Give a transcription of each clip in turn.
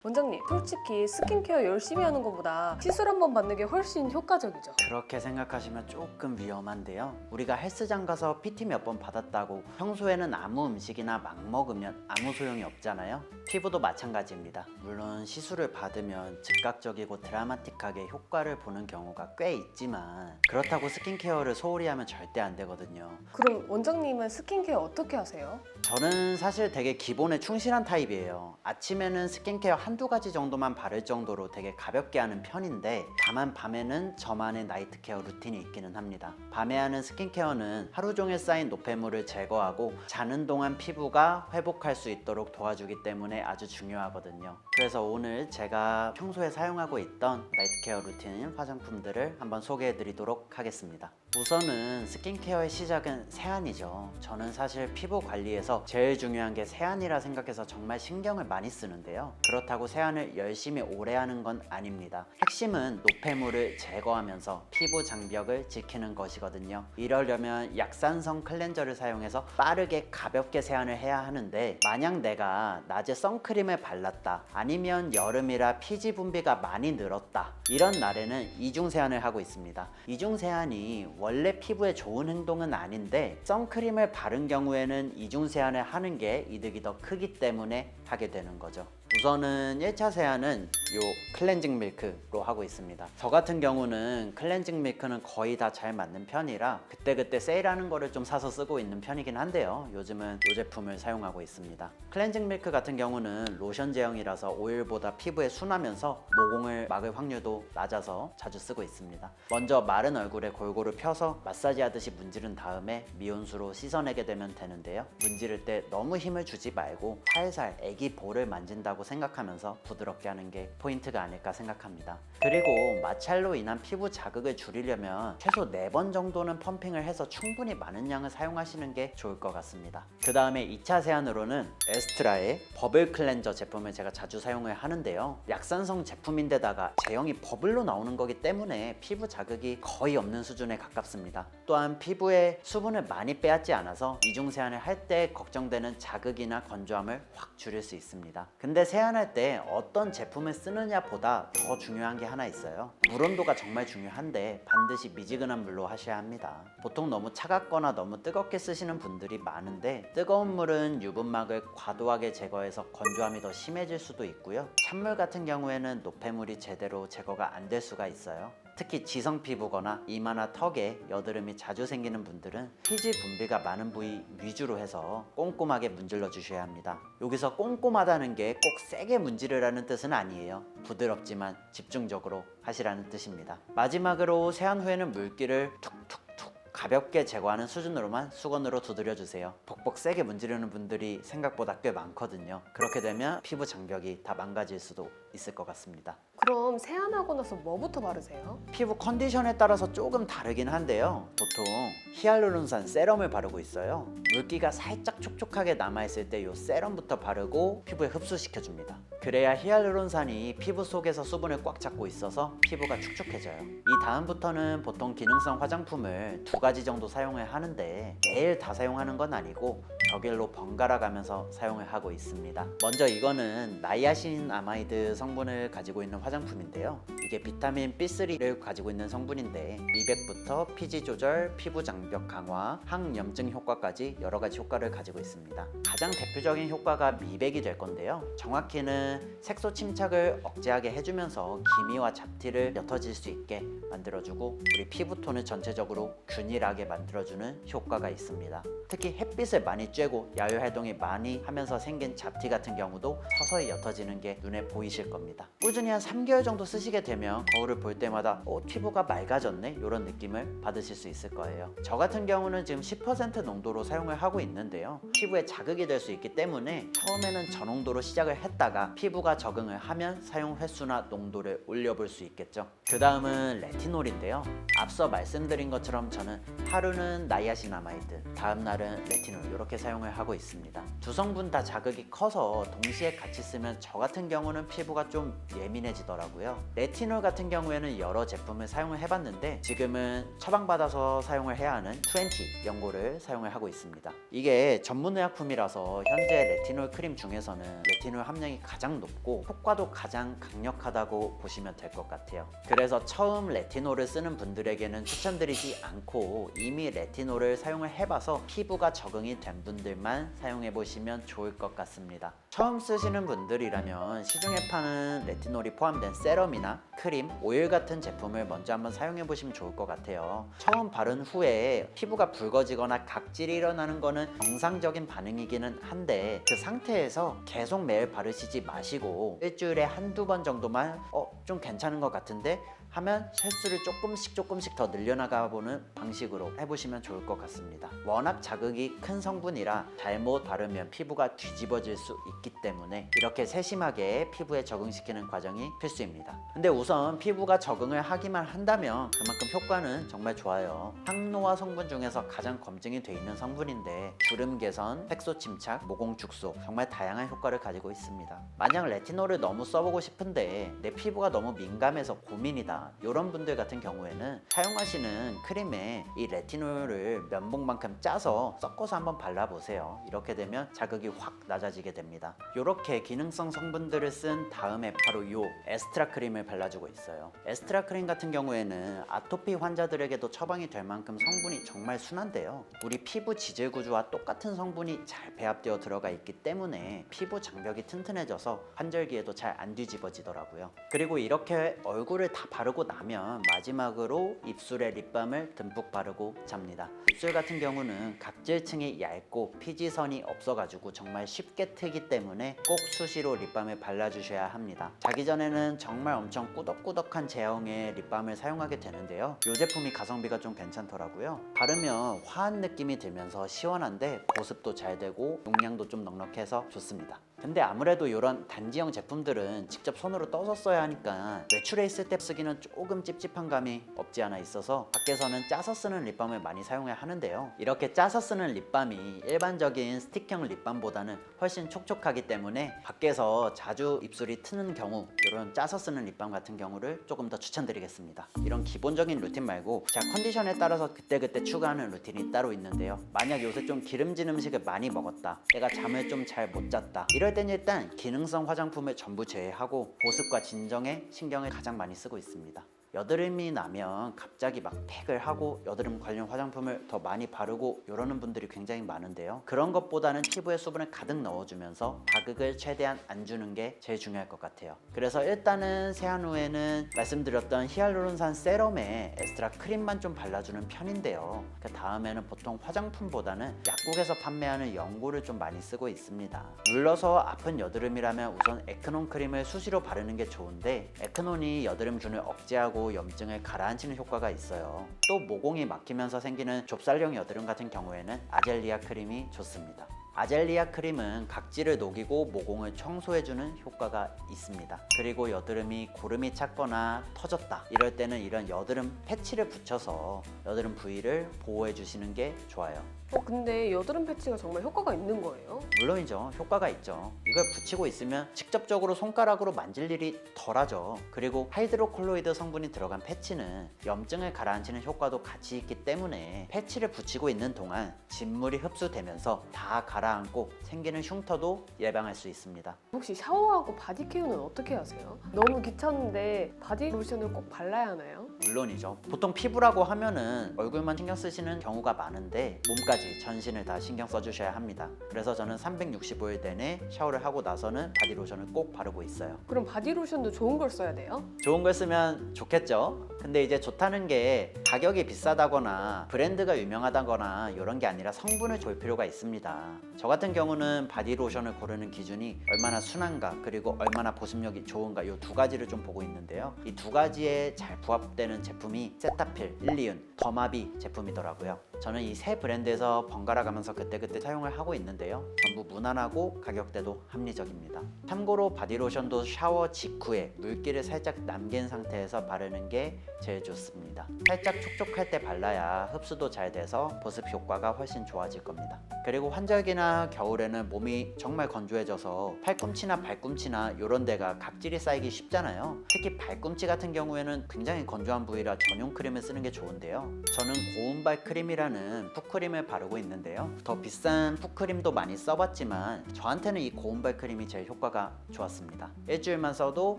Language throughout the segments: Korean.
원장님, 솔직히 스킨케어 열심히 하는 것보다 시술 한 번 받는 게 훨씬 효과적이죠. 그렇게 생각하시면 조금 위험한데요. 우리가 헬스장 가서 PT 몇 번 받았다고 평소에는 아무 음식이나 막 먹으면 아무 소용이 없잖아요. 피부도 마찬가지입니다. 물론 시술을 받으면 즉각적이고 드라마틱하게 효과를 보는 경우가 꽤 있지만 그렇다고 스킨케어를 소홀히 하면 절대 안 되거든요. 그럼 원장님은 스킨케어 어떻게 하세요? 저는 사실 되게 기본에 충실한 타입이에요. 아침에는 스킨케어 한두 가지 정도만 바를 정도로 되게 가볍게 하는 편인데 다만 밤에는 저만의 나이트 케어 루틴이 있기는 합니다. 밤에 하는 스킨케어는 하루 종일 쌓인 노폐물을 제거하고 자는 동안 피부가 회복할 수 있도록 도와주기 때문에 아주 중요하거든요. 그래서 오늘 제가 평소에 사용하고 있던 나이트 케어 루틴 화장품들을 한번 소개해 드리도록 하겠습니다. 우선은 스킨케어의 시작은 세안이죠. 저는 사실 피부 관리에서 제일 중요한 게 세안이라 생각해서 정말 신경을 많이 쓰는데요. 그렇다고 세안을 열심히 오래 하는 건 아닙니다. 핵심은 노폐물을 제거하면서 피부 장벽을 지키는 것이거든요. 이러려면 약산성 클렌저를 사용해서 빠르게 가볍게 세안을 해야 하는데 만약 내가 낮에 선크림을 발랐다, 아니면 여름이라 피지 분비가 많이 늘었다, 이런 날에는 이중 세안을 하고 있습니다. 이중 세안이 원래 피부에 좋은 행동은 아닌데 선크림을 바른 경우에는 이중 세안을 하는 게 이득이 더 크기 때문에 하게 되는 거죠. 우선은 1차 세안은 요 클렌징 밀크로 하고 있습니다. 저 같은 경우는 클렌징 밀크는 거의 다 잘 맞는 편이라 그때그때 세일하는 거를 좀 사서 쓰고 있는 편이긴 한데요. 요즘은 이 제품을 사용하고 있습니다. 클렌징 밀크 같은 경우는 로션 제형이라서 오일보다 피부에 순하면서 모공을 막을 확률도 낮아서 자주 쓰고 있습니다. 먼저 마른 얼굴에 골고루 펴서 마사지 하듯이 문지른 다음에 미온수로 씻어내게 되면 되는데요. 문지를 때 너무 힘을 주지 말고 살살 애기 볼을 만진다고 생각하면서 부드럽게 하는 게 포인트가 아닐까 생각합니다. 그리고 마찰로 인한 피부 자극을 줄이려면 최소 4번 정도는 펌핑을 해서 충분히 많은 양을 사용하시는 게 좋을 것 같습니다. 그 다음에 2차 세안으로는 에스트라의 버블 클렌저 제품을 제가 자주 사용을 하는데요. 약산성 제품인데다가 제형이 버블로 나오는 거기 때문에 피부 자극이 거의 없는 수준에 가깝습니다. 또한 피부에 수분을 많이 빼앗지 않아서 이중 세안을 할 때 걱정되는 자극이나 건조함을 확 줄일 수 있습니다. 근데 세안할 때 어떤 제품을 쓰느냐 보다 더 중요한 게 하나 있어요. 물 온도가 정말 중요한데 반드시 미지근한 물로 하셔야 합니다. 보통 너무 차갑거나 너무 뜨겁게 쓰시는 분들이 많은데 뜨거운 물은 유분막을 과도하게 제거해서 건조함이 더 심해질 수도 있고요. 찬물 같은 경우에는 노폐물이 제대로 제거가 안 될 수가 있어요. 특히 지성 피부거나 이마나 턱에 여드름이 자주 생기는 분들은 피지 분비가 많은 부위 위주로 해서 꼼꼼하게 문질러 주셔야 합니다. 여기서 꼼꼼하다는 게 꼭 세게 문지르라는 뜻은 아니에요. 부드럽지만 집중적으로 하시라는 뜻입니다. 마지막으로 세안 후에는 물기를 툭툭툭 가볍게 제거하는 수준으로만 수건으로 두드려 주세요. 벅벅 세게 문지르는 분들이 생각보다 꽤 많거든요. 그렇게 되면 피부 장벽이 다 망가질 수도 있을 것 같습니다. 그럼 세안하고 나서 뭐부터 바르세요? 피부 컨디션에 따라서 조금 다르긴 한데요. 보통 히알루론산 세럼을 바르고 있어요. 물기가 살짝 촉촉하게 남아있을 때 이 세럼부터 바르고 피부에 흡수시켜줍니다. 그래야 히알루론산이 피부 속에서 수분을 꽉 잡고 있어서 피부가 축축해져요. 이 다음부터는 보통 기능성 화장품을 2가지 정도 사용을 하는데 매일 다 사용하는 건 아니고 격일로 번갈아 가면서 사용을 하고 있습니다. 먼저 이거는 나이아신 아마이드 성분을 가지고 있는 화장품인데요. 이게 비타민 B3를 가지고 있는 성분인데 미백부터 피지 조절, 피부 장벽 강화, 항염증 효과까지 여러 가지 효과를 가지고 있습니다. 가장 대표적인 효과가 미백이 될 건데요. 정확히는 색소 침착을 억제하게 해주면서 기미와 잡티를 옅어질 수 있게 만들어주고 우리 피부톤을 전체적으로 균일하게 만들어주는 효과가 있습니다. 특히 햇빛을 많이 쬐고 야외 활동이 많이 하면서 생긴 잡티 같은 경우도 서서히 옅어지는 게 눈에 보이실 겁니다. 꾸준히 한 3개월 정도 쓰시게 되면 거울을 볼 때마다 피부가 맑아졌네? 이런 느낌을 받으실 수 있을 거예요. 저 같은 경우는 지금 10% 농도로 사용을 하고 있는데요. 피부에 자극이 될 수 있기 때문에 처음에는 저 농도로 시작을 했다가 피부가 적응을 하면 사용 횟수나 농도를 올려볼 수 있겠죠. 그 다음은 레티놀인데요. 앞서 말씀드린 것처럼 저는 저는 하루는 나이아신아마이드, 다음 날은 레티놀 이렇게 사용을 하고 있습니다. 두 성분 다 자극이 커서 동시에 같이 쓰면 저 같은 경우는 피부가 좀 예민해지더라고요. 레티놀 같은 경우에는 여러 제품을 사용을 해봤는데 지금은 처방받아서 사용을 해야 하는 20 연고를 사용을 하고 있습니다. 이게 전문의약품이라서 현재 레티놀 크림 중에서는 레티놀 함량이 가장 높고 효과도 가장 강력하다고 보시면 될 것 같아요. 그래서 처음 레티놀을 쓰는 분들에게는 추천드리지 않고 이미 레티놀을 사용을 해봐서 피부가 적응이 된 분들만 사용해 보시면 좋을 것 같습니다. 처음 쓰시는 분들이라면 시중에 파는 레티놀이 포함된 세럼이나 크림, 오일 같은 제품을 먼저 한번 사용해 보시면 좋을 것 같아요. 처음 바른 후에 피부가 붉어지거나 각질이 일어나는 거는 정상적인 반응이기는 한데 그 상태에서 계속 매일 바르시지 마시고 일주일에 한두 번 정도만 좀 괜찮은 것 같은데 하면 횟수를 조금씩 더 늘려나가 보는 방식으로 해보시면 좋을 것 같습니다. 워낙 자극이 큰 성분이라 잘못 바르면 피부가 뒤집어질 수 있기 때문에 이렇게 세심하게 피부에 적응시키는 과정이 필수입니다. 근데 우선 피부가 적응을 하기만 한다면 그만큼 효과는 정말 좋아요. 항노화 성분 중에서 가장 검증이 돼 있는 성분인데 주름 개선, 색소 침착, 모공 축소 정말 다양한 효과를 가지고 있습니다. 만약 레티놀을 너무 써보고 싶은데 내 피부가 너무 민감해서 고민이다 이런 분들 같은 경우에는 사용하시는 크림에 이 레티놀을 면봉만큼 짜서 섞어서 한번 발라보세요. 이렇게 되면 자극이 확 낮아지게 됩니다. 이렇게 기능성 성분들을 쓴 다음에 바로 이 에스트라 크림을 발라주고 있어요. 에스트라 크림 같은 경우에는 아토피 환자들에게도 처방이 될 만큼 성분이 정말 순한데요. 우리 피부 지질 구조와 똑같은 성분이 잘 배합되어 들어가 있기 때문에 피부 장벽이 튼튼해져서 환절기에도 잘 안 뒤집어지더라고요. 그리고 이렇게 얼굴을 다 바르고 나면 마지막으로 입술에 립밤을 듬뿍 바르고 잡니다. 입술 같은 경우는 각질층이 얇고 피지선이 없어가지고 정말 쉽게 트기 때문에 꼭 수시로 립밤을 발라주셔야 합니다. 자기 전에는 정말 엄청 꾸덕꾸덕한 제형의 립밤을 사용하게 되는데요. 이 제품이 가성비가 좀 괜찮더라고요. 바르면 화한 느낌이 들면서 시원한데 보습도 잘 되고 용량도 좀 넉넉해서 좋습니다. 근데 아무래도 이런 단지형 제품들은 직접 손으로 떠서 써야 하니까 외출에 있을 때 쓰기는 조금 찝찝한 감이 없지 않아 있어서 밖에서는 짜서 쓰는 립밤을 많이 사용해야 하는데요. 이렇게 짜서 쓰는 립밤이 일반적인 스틱형 립밤보다는 훨씬 촉촉하기 때문에 밖에서 자주 입술이 트는 경우 이런 짜서 쓰는 립밤 같은 경우를 조금 더 추천드리겠습니다. 이런 기본적인 루틴 말고 제가 컨디션에 따라서 그때그때 추가하는 루틴이 따로 있는데요. 만약 요새 좀 기름진 음식을 많이 먹었다, 내가 잠을 좀 잘 못 잤다, 이럴 땐 일단 기능성 화장품을 전부 제외하고 보습과 진정에 신경을 가장 많이 쓰고 있습니다. 여드름이 나면 갑자기 막 팩을 하고 여드름 관련 화장품을 더 많이 바르고 이러는 분들이 굉장히 많은데요. 그런 것보다는 피부에 수분을 가득 넣어주면서 자극을 최대한 안 주는 게 제일 중요할 것 같아요. 그래서 일단은 세안 후에는 말씀드렸던 히알루론산 세럼에 에스트라 크림만 좀 발라주는 편인데요. 그 다음에는 보통 화장품보다는 약국에서 판매하는 연고를 좀 많이 쓰고 있습니다. 눌러서 아픈 여드름이라면 우선 에크논 크림을 수시로 바르는 게 좋은데 에크논이 여드름균을 억제하고 염증을 가라앉히는 효과가 있어요. 또 모공이 막히면서 생기는 좁쌀형 여드름 같은 경우에는 아젤리아 크림이 좋습니다. 아젤리아 크림은 각질을 녹이고 모공을 청소해주는 효과가 있습니다. 그리고 여드름이 고름이 찼거나 터졌다 이럴 때는 이런 여드름 패치를 붙여서 여드름 부위를 보호해 주시는 게 좋아요. 근데 여드름 패치가 정말 효과가 있는 거예요? 물론이죠. 효과가 있죠. 이걸 붙이고 있으면 직접적으로 손가락으로 만질 일이 덜하죠. 그리고 하이드로콜로이드 성분이 들어간 패치는 염증을 가라앉히는 효과도 같이 있기 때문에 패치를 붙이고 있는 동안 진물이 흡수되면서 다 가라앉고 생기는 흉터도 예방할 수 있습니다. 혹시 샤워하고 바디 케어는 어떻게 하세요? 너무 귀찮은데 바디 로션을 꼭 발라야 하나요? 물론이죠. 보통 피부라고 하면은 얼굴만 신경 쓰시는 경우가 많은데 몸까지 전신을 다 신경 써주셔야 합니다. 그래서 저는 365일 내내 샤워를 하고 나서는 바디로션을 꼭 바르고 있어요. 그럼 바디 로션도 좋은 걸 써야 돼요? 좋은 걸 쓰면 좋겠죠. 근데 이제 좋다는 게 가격이 비싸다거나 브랜드가 유명하다거나 이런 게 아니라 성분을 볼 필요가 있습니다. 저 같은 경우는 바디로션을 고르는 기준이 얼마나 순한가 그리고 얼마나 보습력이 좋은가 이 두 가지를 좀 보고 있는데요. 이 두 가지에 잘 부합되는 제품이 세타필, 일리윤, 더마비 제품이더라고요. 저는 이 세 브랜드에서 번갈아 가면서 그때그때 사용을 하고 있는데요. 전부 무난하고 가격대도 합리적입니다. 참고로 바디로션도 샤워 직후에 물기를 살짝 남긴 상태에서 바르는 게 제일 좋습니다. 살짝 촉촉할 때 발라야 흡수도 잘 돼서 보습 효과가 훨씬 좋아질 겁니다. 그리고 환절기나 겨울에는 몸이 정말 건조해져서 팔꿈치나 발꿈치나 이런 데가 각질이 쌓이기 쉽잖아요. 특히 발꿈치 같은 경우에는 굉장히 건조한 부위라 전용 크림을 쓰는 게 좋은데요. 저는 고운발 크림이라는 풋크림을 바르고 있는데요. 더 비싼 풋크림도 많이 써봤지만 저한테는 이 고운발 크림이 제일 효과가 좋았습니다. 일주일만 써도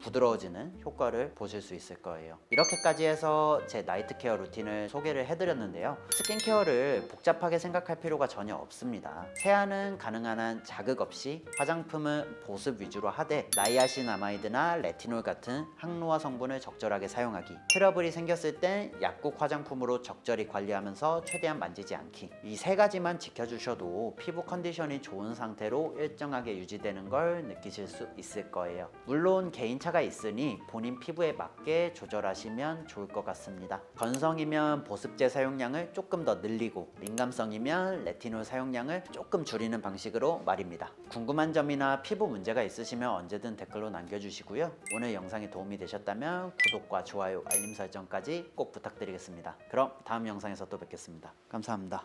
부드러워지는 효과를 보실 수 있을 거예요. 이렇게까지 해서 제 나이트 케어 루틴을 소개를 해드렸는데요. 스킨케어를 복잡하게 생각할 필요가 전혀 없습니다. 세안은 가능한 한 자극 없이, 화장품은 보습 위주로 하되 나이아신아마이드나 레티놀 같은 항노화 성분을 적절하게 사용하기, 트러블이 생겼을 땐 약국 화장품으로 적절히 관리하면서 최대한 만지지 않기, 이 세 가지만 지켜주셔도 피부 컨디션이 좋은 상태로 일정하게 유지되는 걸 느끼실 수 있을 거예요. 물론 개인차가 있으니 본인 피부에 맞게 조절하시면 좋을 것 같습니다. 건성이면 보습제 사용량을 조금 더 늘리고, 민감성이면 레티놀 사용량을 조금 줄이는 방식으로 말입니다. 궁금한 점이나 피부 문제가 있으시면 언제든 댓글로 남겨주시고요. 오늘 영상이 도움이 되셨다면 구독과 좋아요, 알림 설정까지 꼭 부탁드리겠습니다. 그럼 다음 영상에서 또 뵙겠습니다. 감사합니다.